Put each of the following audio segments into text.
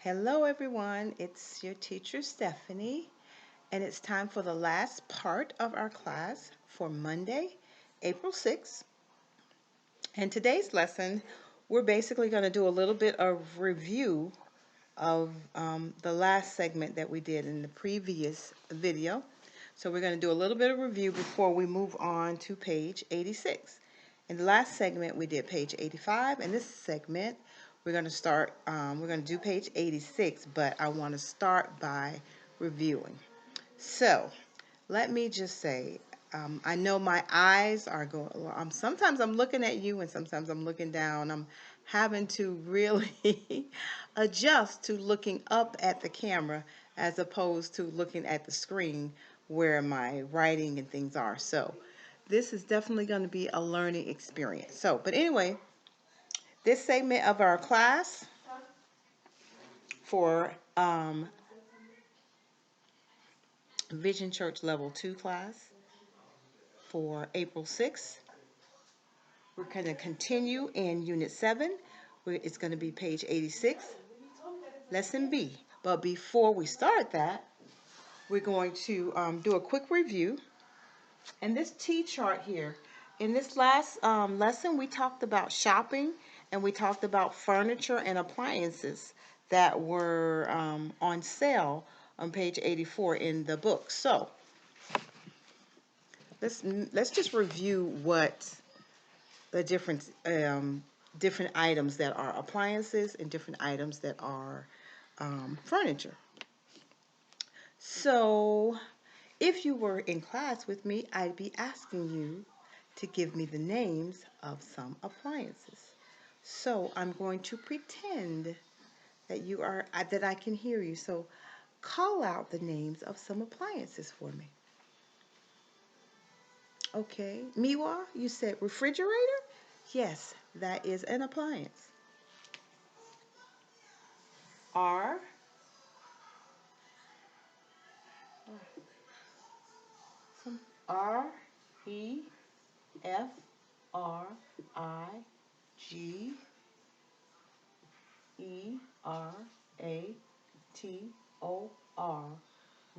Hello everyone, it's your teacher Stephanie, and it's time for the last part of our class for Monday, April 6th. And today's lesson, we're basically going to do a little bit of review of the last segment that we did in the previous video. So we're going to do a little bit of review before we move on to page 86. In the last segment, we did page 85, and this segment, we're going to do page 86, but I want to start by reviewing. So let me just say, I know my eyes are going, sometimes I'm looking at you and sometimes I'm looking down. I'm having to really adjust to looking up at the camera as opposed to looking at the screen where my writing and things are. So this is definitely going to be a learning experience. But anyway, this segment of our class for Vision Church Level 2 class for April 6th. We're going to continue in Unit 7. It's going to be page 86, Lesson B. But before we start that, we're going to do a quick review. And this T-chart here, in this last lesson, we talked about shopping and we talked about furniture and appliances that were on sale on page 84 in the book. So let's just review what the different items that are appliances and different items that are furniture. So if you were in class with me, I'd be asking you to give me the names of some appliances. So I'm going to pretend that I can hear you. So call out the names of some appliances for me. Okay, Miwa, you said refrigerator? Yes, that is an appliance. R E F R I G E R A T O R,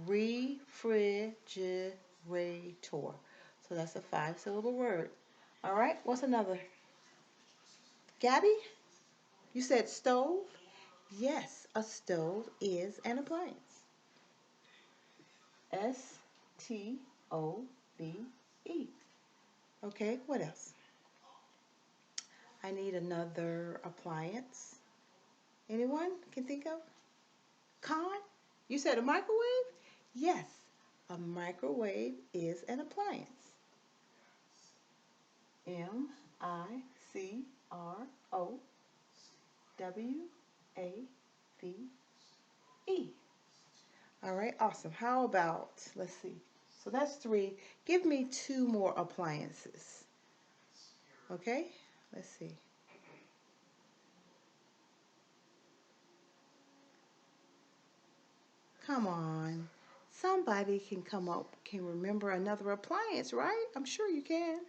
refrigerator. So that's a 5-syllable word. All right, what's another? Gabby, you said stove? Yes, a stove is an appliance. STOVE. Okay, what else? I need another appliance. Anyone can think of? Con? You said a microwave? Yes, a microwave is an appliance. MICROWAVE. All right, awesome. How about, let's see. So that's 3. Give me 2 more appliances. Okay, let's see. Come on. Somebody can remember another appliance, right? I'm sure you can.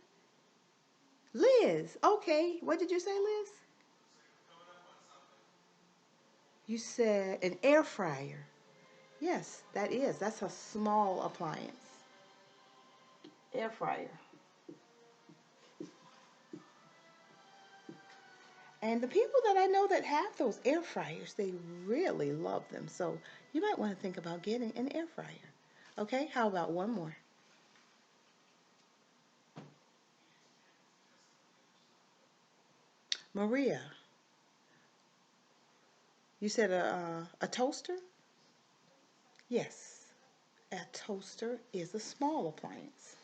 Liz, okay. What did you say, Liz? You said an air fryer. Yes, that's a small appliance. Air fryer. And the people that I know that have those air fryers, they really love them. So you might want to think about getting an air fryer. Okay, how about one more? Maria, you said a toaster? Yes, a toaster is a small appliance.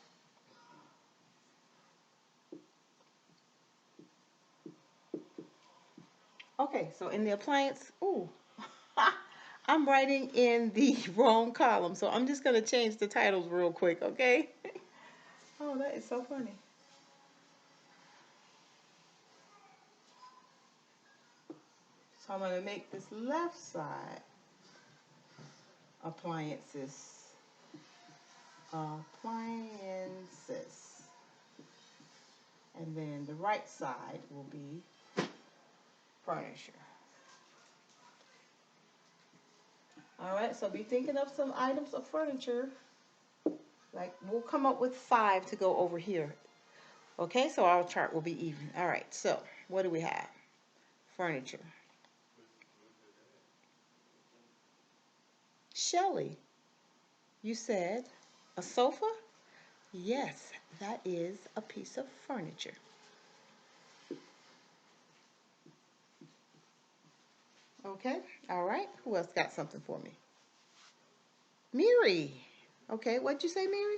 Okay, so in the appliance, ooh, I'm writing in the wrong column, so I'm just going to change the titles real quick, okay? Oh, that is so funny. So I'm going to make this left side appliances. Appliances. And then the right side will be furniture. All right, so be thinking of some items of furniture. Like we'll come up with 5 to go over here. Okay, so our chart will be even. All right, so what do we have? Furniture. Shelly, you said a sofa? Yes, that is a piece of furniture. Okay, all right. Who else got something for me? Mary. Okay, what'd you say, Mary?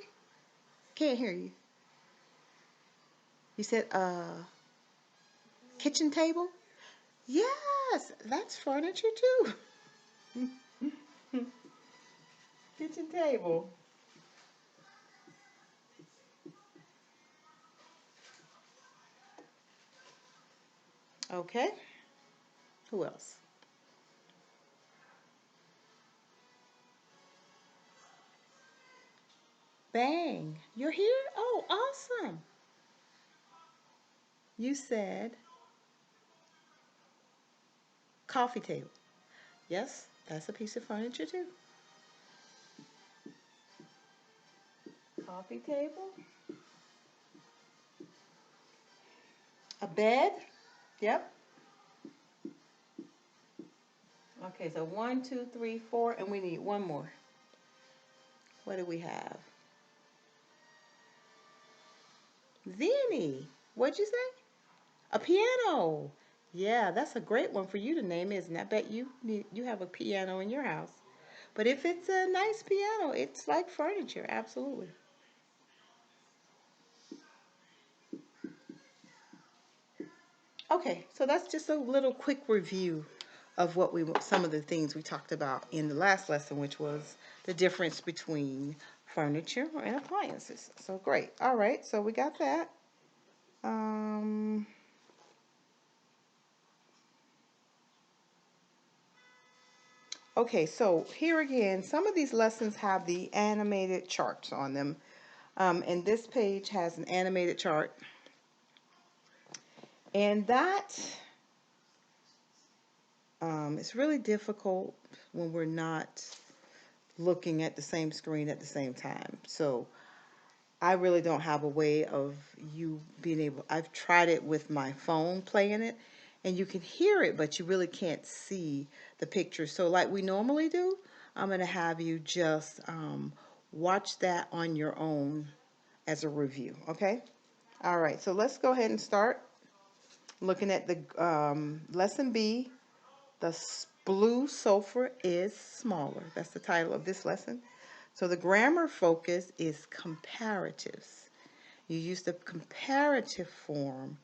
Can't hear you. You said kitchen table? Yes, that's furniture too. Kitchen table. Okay, who else? Bang, you're here? Oh, awesome. You said coffee table. Yes, that's a piece of furniture too. Coffee table. A bed. Yep. Okay, so 1, 2, 3, 4, and we need one more. What do we have? Vinny. What'd you say? A piano. Yeah, that's a great one for you to name, isn't it? I bet you have a piano in your house. But if it's a nice piano, it's like furniture, absolutely. Okay, so that's just a little quick review of what we some of the things we talked about in the last lesson, which was the difference between furniture and appliances. So great. All right, so we got that. Um, okay, so here again, some of these lessons have the animated charts on them. And this page has an animated chart. And that it's really difficult when we're not looking at the same screen at the same time. So I really don't have a way of you being able. I've tried it with my phone playing it, and you can hear it, but you really can't see the picture. So, like we normally do, I'm going to have you just watch that on your own as a review, okay? All right, so let's go ahead and start looking at the lesson B. The blue sofa is smaller. That's the title of this lesson. So the grammar focus is comparatives. You use the comparative form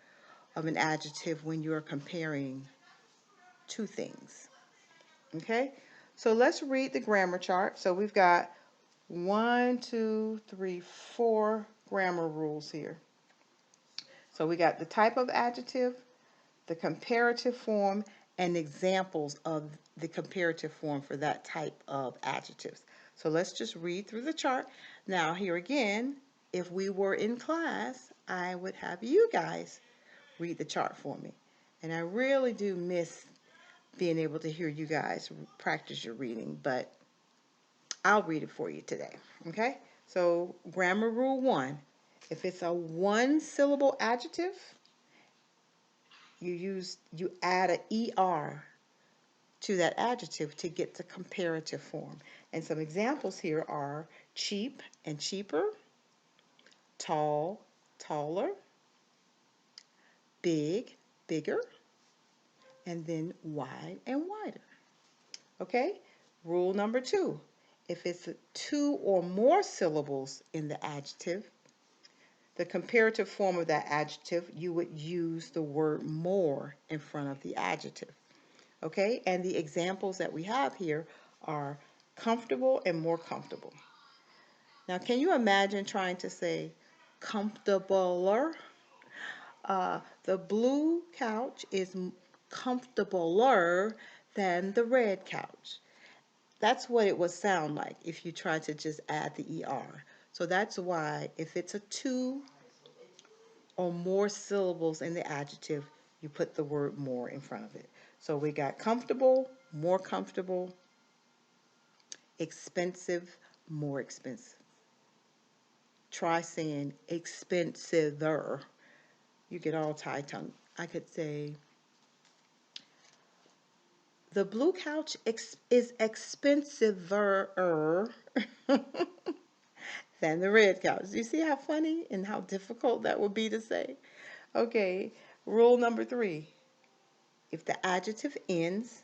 of an adjective when you are comparing two things. Okay? So let's read the grammar chart. So we've got 1, 2, 3, 4 grammar rules here. So we got the type of adjective, the comparative form, and examples of the comparative form for that type of adjectives. So let's just read through the chart. Now, here again, if we were in class, I would have you guys read the chart for me. And I really do miss being able to hear you guys practice your reading, but I'll read it for you today. Okay? So, grammar rule 1. If it's a one syllable adjective, you add a er to that adjective to get the comparative form. And some examples here are cheap and cheaper, tall, taller, big, bigger, and then wide and wider. Okay? Rule number 2. If it's 2 or more syllables in the adjective, the comparative form of that adjective, you would use the word more in front of the adjective. Okay? And the examples that we have here are comfortable and more comfortable. Now, can you imagine trying to say comfortabler? The blue couch is comfortabler than the red couch. That's what it would sound like if you tried to just add the ER. So that's why if it's a 2 or more syllables in the adjective, you put the word more in front of it. So we got comfortable, more comfortable, expensive, more expensive. Try saying expensiver. You get all tied tongue. I could say, the blue couch is expensiver than the red couch. You see how funny and how difficult that would be to say? Okay, rule number 3. If the adjective ends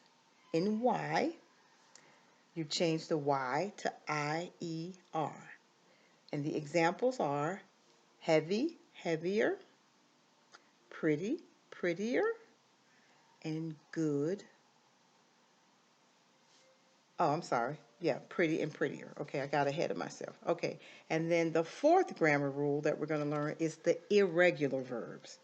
in Y, you change the Y to IER. And the examples are heavy, heavier, pretty, prettier, and good. Oh, I'm sorry. Yeah, pretty and prettier. Okay, I got ahead of myself. Okay, and then the 4th grammar rule that we're going to learn is the irregular verbs.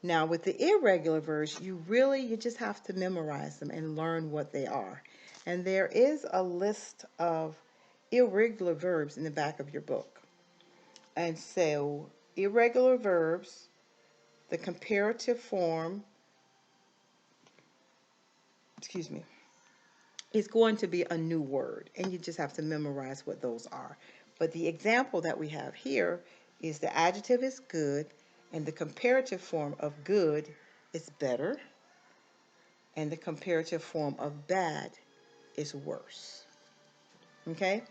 Now, with the irregular verbs, you just have to memorize them and learn what they are. And there is a list of irregular verbs in the back of your book. And so, irregular verbs, the comparative form, excuse me, is going to be a new word, and you just have to memorize what those are. But the example that we have here is the adjective is good, and the comparative form of good is better, and the comparative form of bad is worse. Okay?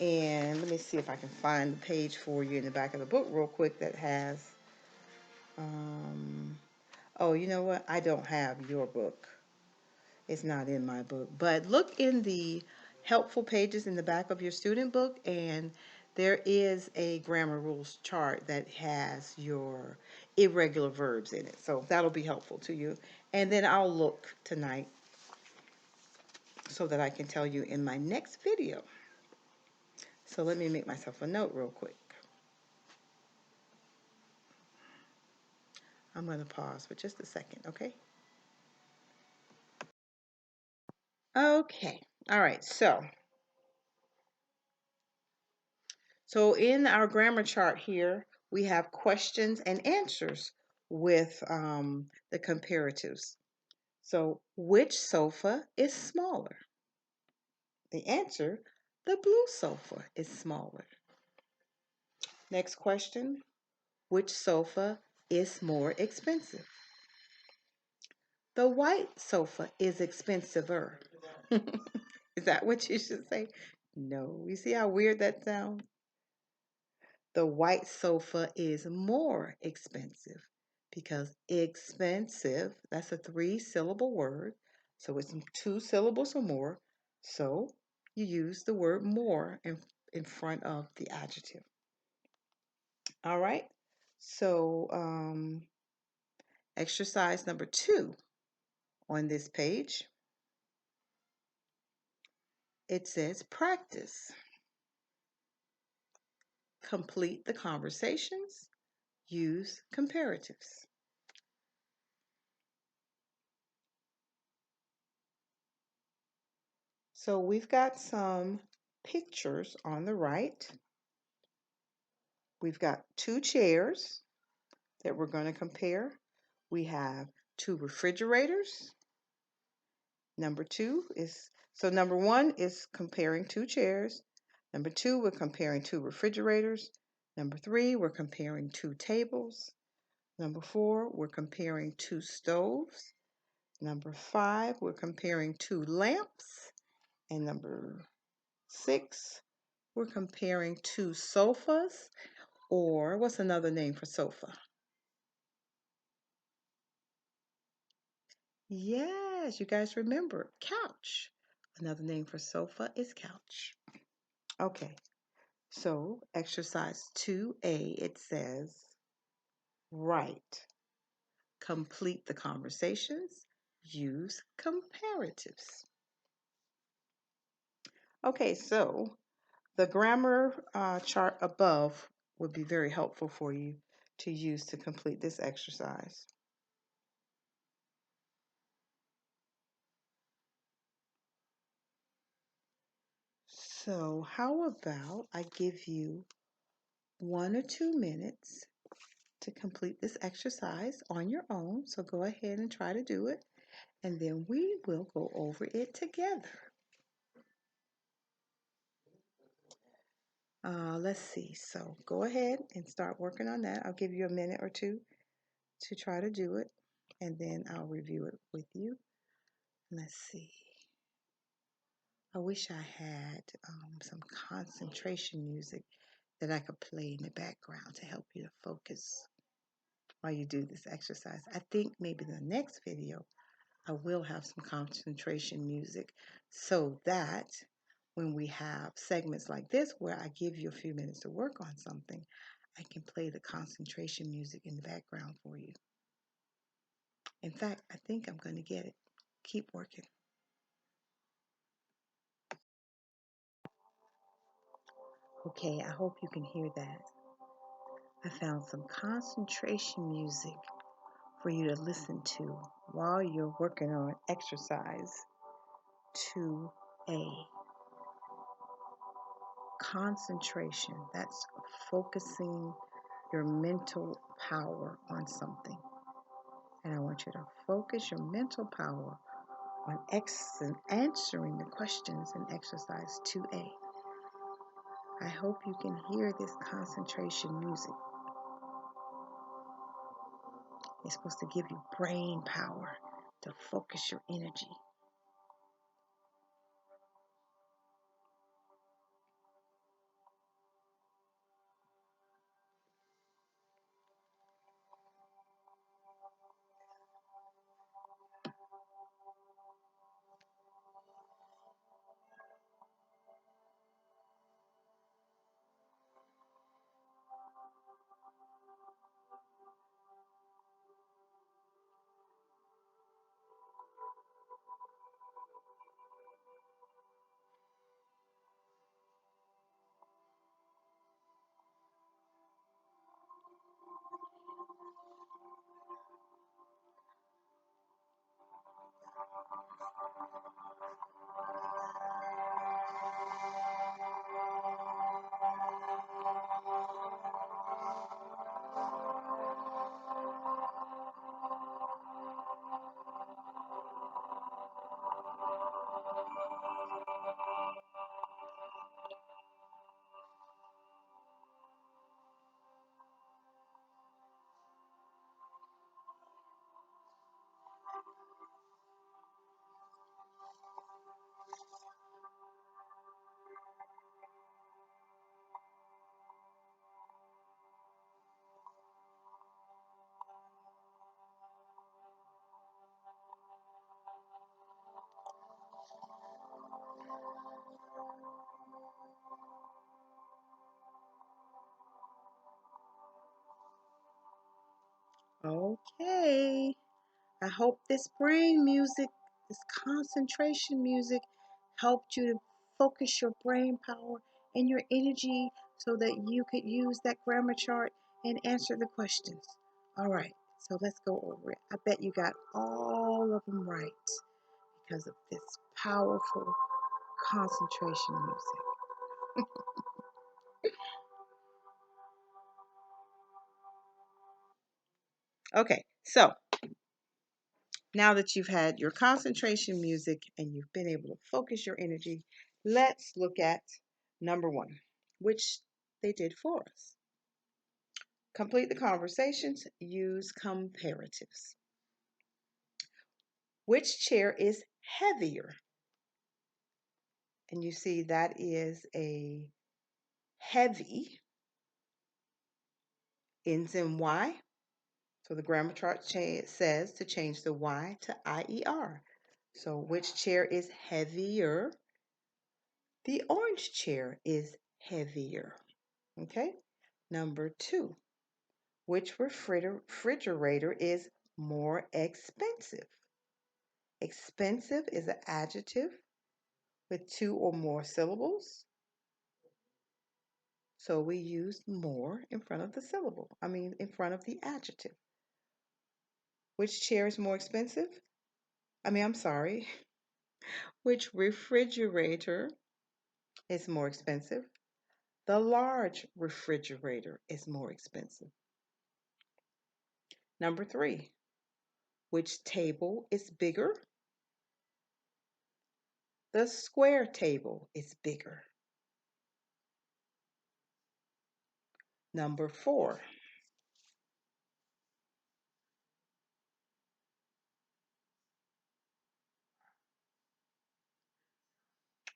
And let me see if I can find the page for you in the back of the book real quick that has, oh, you know what? I don't have your book. It's not in my book. But look in the helpful pages in the back of your student book, and there is a grammar rules chart that has your irregular verbs in it. So that'll be helpful to you. And then I'll look tonight so that I can tell you in my next video. So let me make myself a note real quick. I'm going to pause for just a second, okay? Okay. All right. So in our grammar chart here, we have questions and answers with the comparatives. So which sofa is smaller? The answer, the blue sofa is smaller. Next question, which sofa is more expensive? The white sofa is expensiver. Is that what you should say? No. You see how weird that sounds? The white sofa is more expensive because expensive, that's a 3-syllable word. So it's 2 syllables or more. So you use the word more in front of the adjective. All right. So exercise number 2 on this page, it says practice. Complete the conversations. Use comparatives. So we've got some pictures on the right. We've got 2 chairs that we're going to compare. We have 2 refrigerators. Number 1 is comparing 2 chairs. Number 2, we're comparing 2 refrigerators. Number 3, we're comparing 2 tables. Number 4, we're comparing 2 stoves. Number 5, we're comparing 2 lamps. And number 6, we're comparing 2 sofas, or what's another name for sofa? Yes, you guys remember couch. Another name for sofa is couch. Okay, so exercise 2A, it says write, complete the conversations, use comparatives. Okay, so the grammar chart above would be very helpful for you to use to complete this exercise. So how about I give you 1 or 2 minutes to complete this exercise on your own. So go ahead and try to do it, and then we will go over it together. Let's see. So go ahead and start working on that. I'll give you a minute or two to try to do it, and then I'll review it with you. Let's see. I wish I had some concentration music that I could play in the background to help you to focus while you do this exercise. I think maybe the next video I will have some concentration music so that when we have segments like this where I give you a few minutes to work on something, I can play the concentration music in the background for you. In fact, I think I'm going to get it. Keep working. Okay, I hope you can hear that. I found some concentration music for you to listen to while you're working on exercise 2A. Concentration, that's focusing your mental power on something. And I want you to focus your mental power on answering the questions in exercise 2A. I hope you can hear this concentration music. It's supposed to give you brain power to focus your energy. Okay. I hope this brain music, this concentration music, helped you to focus your brain power and your energy so that you could use that grammar chart and answer the questions. All right, so let's go over it. I bet you got all of them right because of this powerful concentration music. Okay, so now that you've had your concentration music and you've been able to focus your energy, let's look at number one, which they did for us. Complete the conversations, use comparatives. Which chair is heavier? And you see that is a heavy, ends in Y. So the grammar chart says to change the Y to IER. So which chair is heavier? The orange chair is heavier. Okay. Number two, which refrigerator is more expensive? Expensive is an adjective with two or more syllables. So we use more in front of the syllable. In front of the adjective. Which chair is more expensive? I'm sorry. Which refrigerator is more expensive? The large refrigerator is more expensive. Number three, which table is bigger? The square table is bigger. Number 4.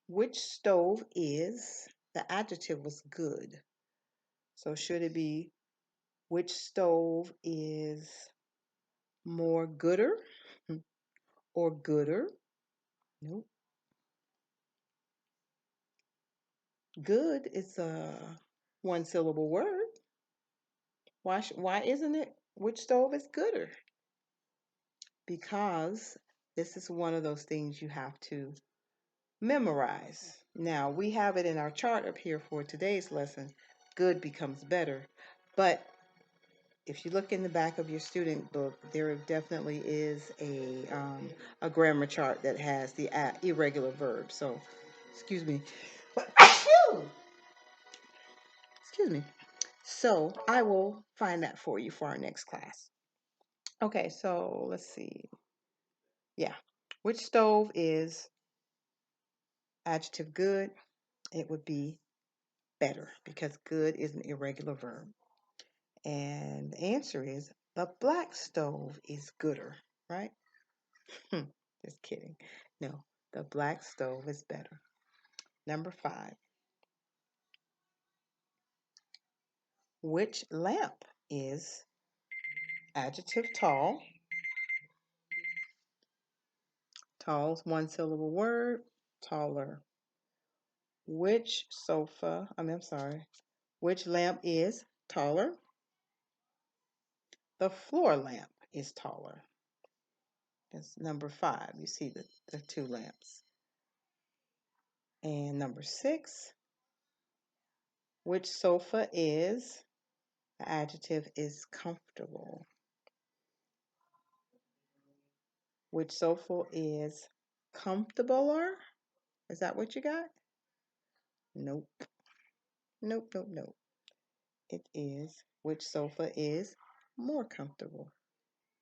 Which stove is, the adjective was good. So should it be which stove is more gooder or gooder? Nope. Good is a one syllable word. Why isn't it which stove is gooder? Because this is one of those things you have to memorize. Now, we have it in our chart up here for today's lesson. Good becomes better. But if you look in the back of your student book, there definitely is a grammar chart that has the irregular verb. So, excuse me. Excuse me. So, I will find that for you for our next class. Okay, so let's see. Yeah. Which stove is adjective good? It would be better because good is an irregular verb. And the answer is the black stove is gooder, right? Just kidding. No, the black stove is better. Number 5. Which lamp is adjective tall? Tall is one syllable word. Taller. Which sofa, I'm sorry, which lamp is taller? The floor lamp is taller. That's number 5. You see the two lamps. And number 6, which sofa is, the adjective is comfortable. Which sofa is comfortabler? Is that what you got? Nope. Nope, nope, nope. It is which sofa is more comfortable?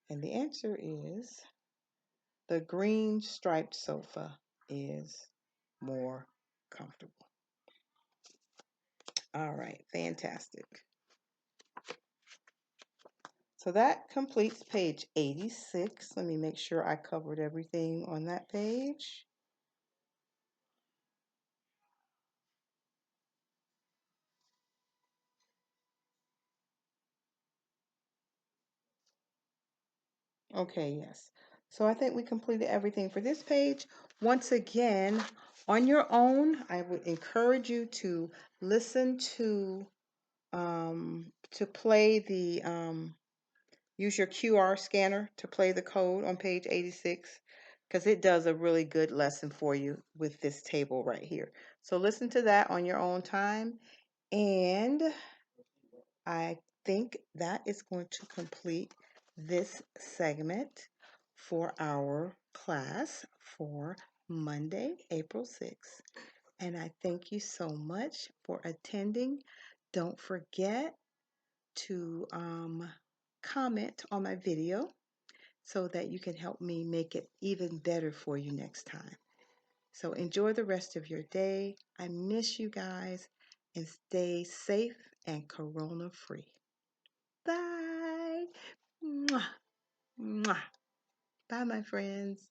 And the answer is the green striped sofa is more comfortable. All right, fantastic. So that completes page 86. Let me make sure I covered everything on that page. Okay, yes. So I think we completed everything for this page. Once again, on your own, I would encourage you to listen to play the use your QR scanner to play the code on page 86 because it does a really good lesson for you with this table right here. So listen to that on your own time, and I think that is going to complete this segment for our class for Monday, April 6th. And I thank you so much for attending. Don't forget to comment on my video so that you can help me make it even better for you next time. So enjoy the rest of your day. I miss you guys and stay safe and corona free. Bye. Mwah. Mwah. Bye, my friends.